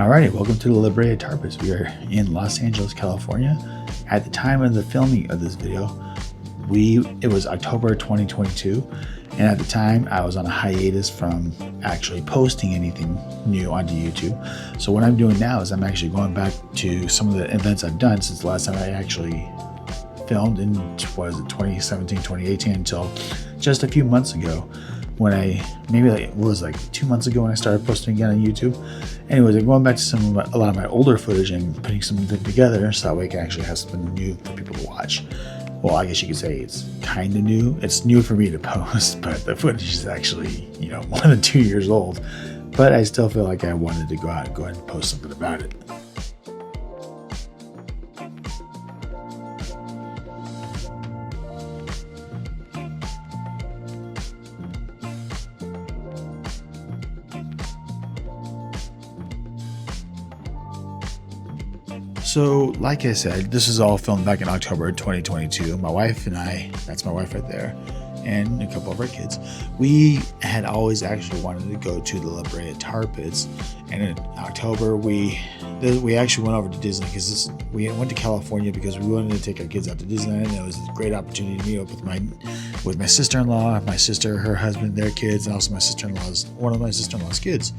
Alrighty, welcome to the Brea Tar Pits. We are in Los Angeles, California. At the time of the filming of this video, it was October 2022, and at the time I was on a hiatus from actually posting anything new onto YouTube. So what I'm doing now is I'm actually going back to some of the events I've done since the last time I actually filmed in 2017, 2018 until just a few months ago. When it was like 2 months ago when I started posting again on YouTube. Anyways, I'm going back to a lot of my older footage and putting something together so that way I can actually have something new for people to watch. Well, I guess you could say it's kind of new. It's new for me to post, but the footage is actually, more than 2 years old. But I still feel like I wanted to go ahead and post something about it. So, like I said, this is all filmed back in October 2022. My wife and I, that's my wife right there, and a couple of our kids, we had always actually wanted to go to the Brea Tar Pits. And in October, we actually went over to Disney because we went to California because we wanted to take our kids out to Disneyland. And it was a great opportunity to meet up with my sister-in-law, my sister, her husband, their kids, and also one of my sister-in-law's kids.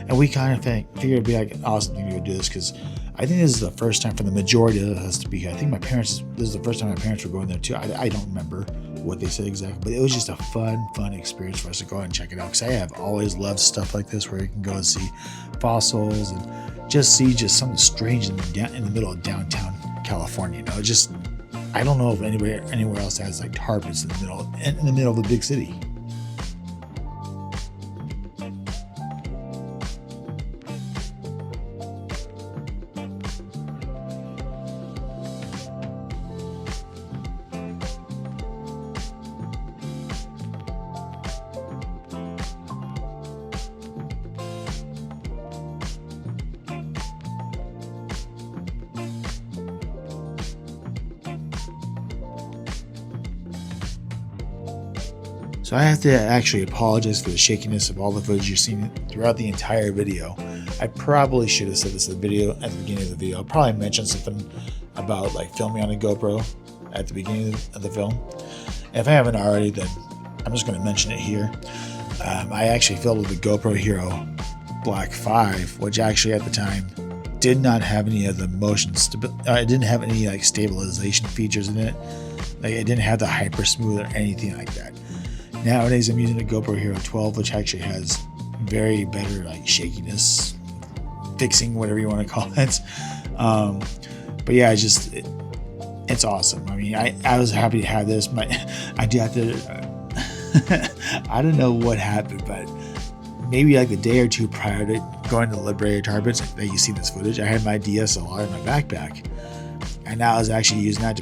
And we kind of figured it'd be like an awesome thing to go do this because I think this is the first time for the majority of us to be here. I think this is the first time my parents were going there too. I don't remember what they said exactly, but it was just a fun experience for us to go and check it out because I have always loved stuff like this where you can go and see fossils and just see something strange in the middle of downtown California. I don't know if anywhere else has like tar pits in the middle of a big city. So I have to actually apologize for the shakiness of all the footage you've seen throughout the entire video. I probably should have said this at the beginning of the video. I probably mentioned something about like filming on a GoPro at the beginning of the film. And if I haven't already, then I'm just going to mention it here. I actually filmed with the GoPro Hero Black 5, which actually at the time did not have any of the it didn't have any like stabilization features in it. Like it didn't have the hyper smooth or anything like that. Nowadays, I'm using the GoPro Hero 12, which actually has very better like shakiness, fixing, whatever you want to call it. But yeah, it's awesome. I mean, I was happy to have this. I do have to. I don't know what happened, but maybe like the day or two prior to going to the Brea Tar Pits that you see this footage, I had my DSLR in my backpack, and now I was actually using that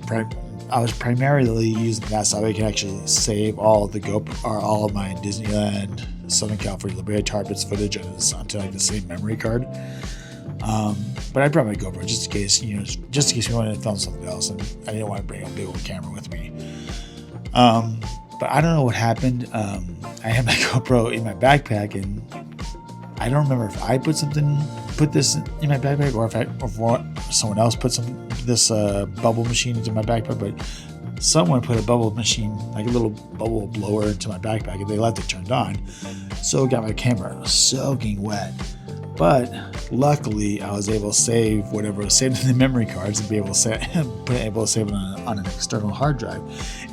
I was primarily using that so I could actually save all of my Disneyland, Southern California, Brea Tar Pits footage onto like the same memory card. But I brought my GoPro just in case we wanted to film something else, and I didn't want to bring a big old camera with me. But I don't know what happened. I had my GoPro in my backpack, and I don't remember if I put this in my backpack or if someone else put this bubble machine into my backpack, but someone put a bubble machine, like a little bubble blower, into my backpack, and they left it turned on. So it got my camera soaking wet. But luckily, I was able to save whatever was saved in the memory cards and be able to save it on an external hard drive.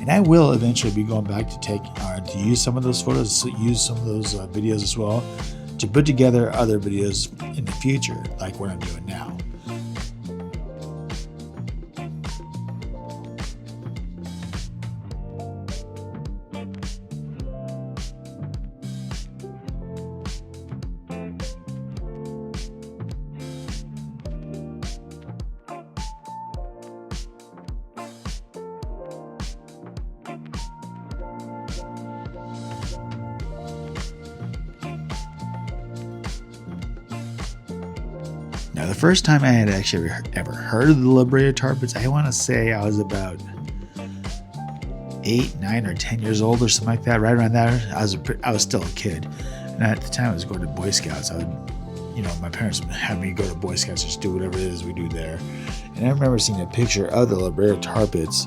And I will eventually be going back to use some of those photos, use some of those videos as well, to put together other videos in the future, like what I'm doing now. Now, the first time I had actually ever heard of the Brea Tar Pits, I want to say I was about 8, 9, or 10 years old or something like that. Right around there, I was still a kid, and at the time I was going to Boy Scouts. I would my parents had me go to Boy Scouts, just do whatever it is we do there. And I remember seeing a picture of the Brea Tar Pits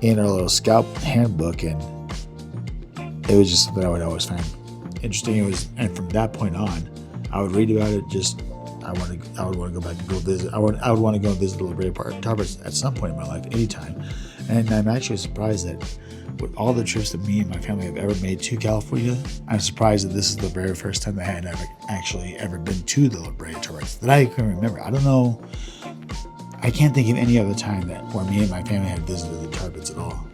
in our little scout handbook, and it was just something I would always find interesting. And from that point on, I would read about it. I would want to go back and go visit. I would want to go and visit the Brea Tar Pits at some point in my life, anytime. And I'm actually surprised that with all the trips that me and my family have ever made to California, I'm surprised that this is the very first time that I had ever been to the Brea Tar Pits that I can remember. I don't know. I can't think of any other time where me and my family had visited the Tar Pits at all.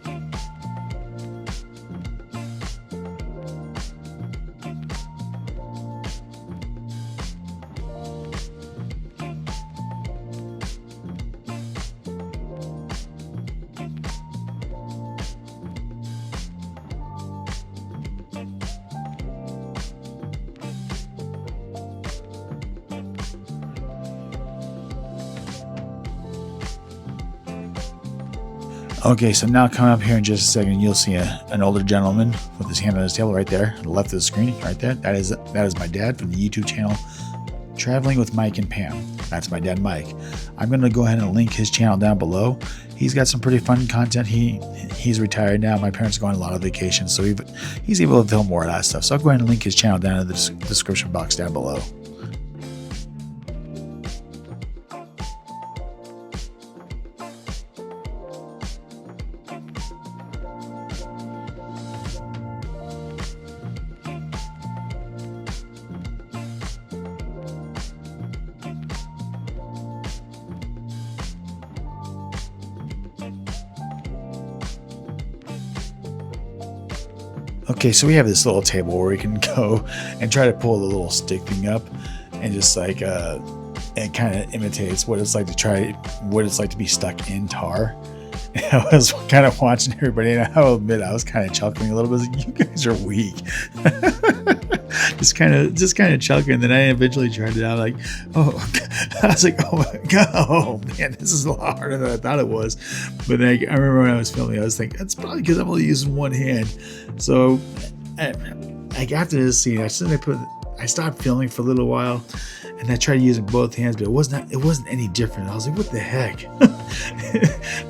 Okay, so now coming up here in just a second, you'll see an older gentleman with his hand on his table right there, on the left of the screen, right there. That is my dad from the YouTube channel, Traveling with Mike and Pam. That's my dad, Mike. I'm going to go ahead and link his channel down below. He's got some pretty fun content. He's retired now. My parents are going on a lot of vacations, so he's able to film more of that stuff. So I'll go ahead and link his channel down in the description box down below. Okay, so we have this little table where we can go and try to pull the little stick thing up, and just like it kind of imitates what it's like to be stuck in tar. And I was kind of watching everybody, and I'll admit I was kind of chuckling a little bit. Like, you guys are weak. just kind of chuckling. And then I eventually tried it out. Like, oh my god, oh man, this is a lot harder than I thought it was. But then I remember when I was filming, I was thinking that's probably because I'm only using one hand. So, after this scene, I stopped filming for a little while, and I tried using both hands, but it wasn't any different. I was like, what the heck?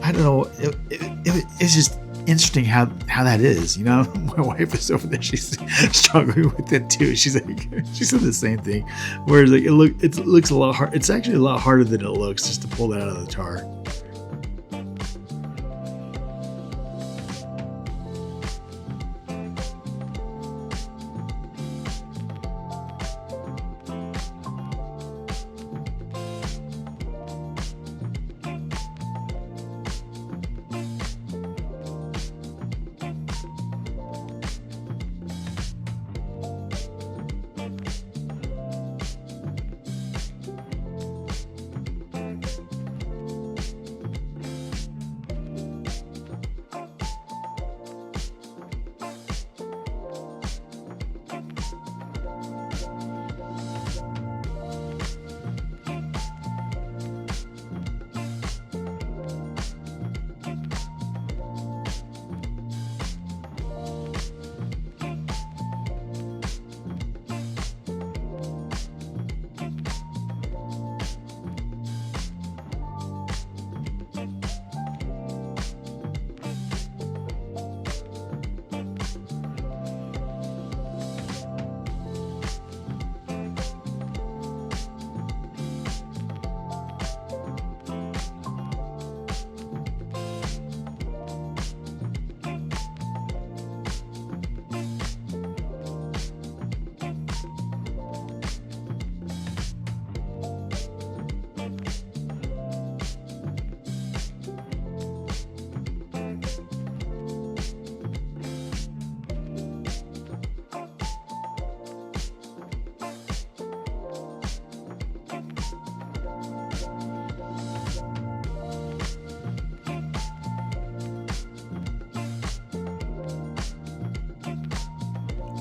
I don't know. It's just interesting how that is. My wife is over there. She's struggling with it too. She said the same thing. Whereas like it looks a lot hard. It's actually a lot harder than it looks just to pull that out of the tar.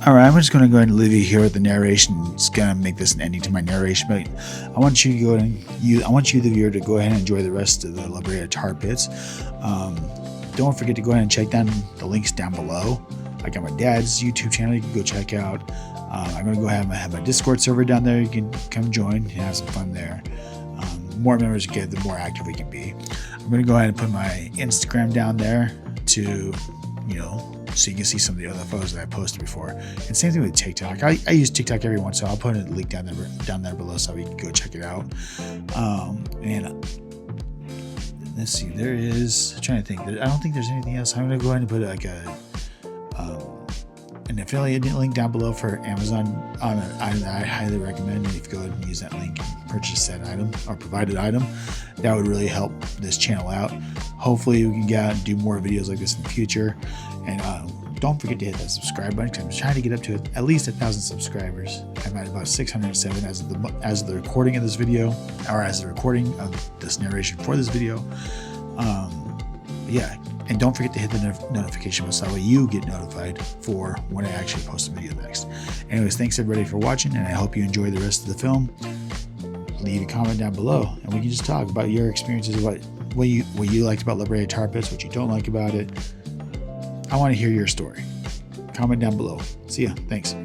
All right, I'm just going to go ahead and leave you here with the narration. It's going to make this an ending to my narration, but I want you to go ahead and I want you, the viewer, to go ahead and enjoy the rest of the Brea Tar Pits. Don't forget to go ahead and check down the links down below. I got my dad's YouTube channel you can go check out. I'm going to go ahead and have my Discord server down there. You can come join and have some fun there. The more members you get, the more active we can be. I'm going to go ahead and put my Instagram down there to, so you can see some of the other photos that I posted before. And same thing with TikTok. I use TikTok every once in a while. I'll put a link down there below so you can go check it out. And let's see, I'm trying to think. I don't think there's anything else. I'm going to go ahead and put like an affiliate link down below for Amazon on an item that I highly recommend. And if you go ahead and use that link and purchase that item or provided item, that would really help this channel out. Hopefully we can get out and do more videos like this in the future. And don't forget to hit that subscribe button, because I'm trying to get up to at least 1,000 subscribers. I'm at about 607 as of the recording of this video, or as the recording of this narration for this video. Yeah, and don't forget to hit the notification bell so that way you get notified for when I actually post a video next. Anyways, thanks everybody for watching, and I hope you enjoy the rest of the film. Leave a comment down below, and we can just talk about your experiences, what you liked about Brea Tar Pits, what you don't like about it. I want to hear your story. Comment down below. See ya. Thanks.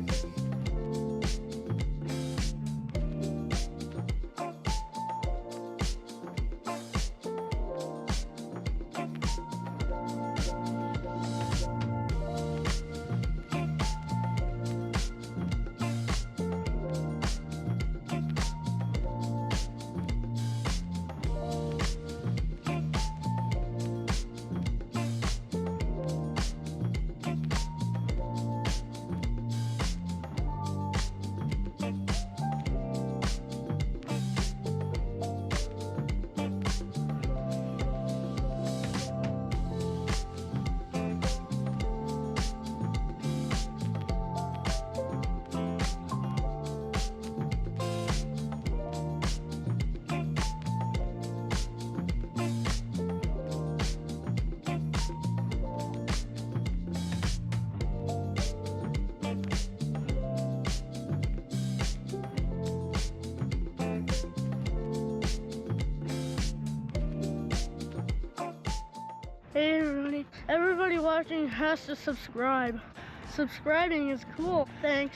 Hey everybody watching has to subscribe. Subscribing is cool. Thanks.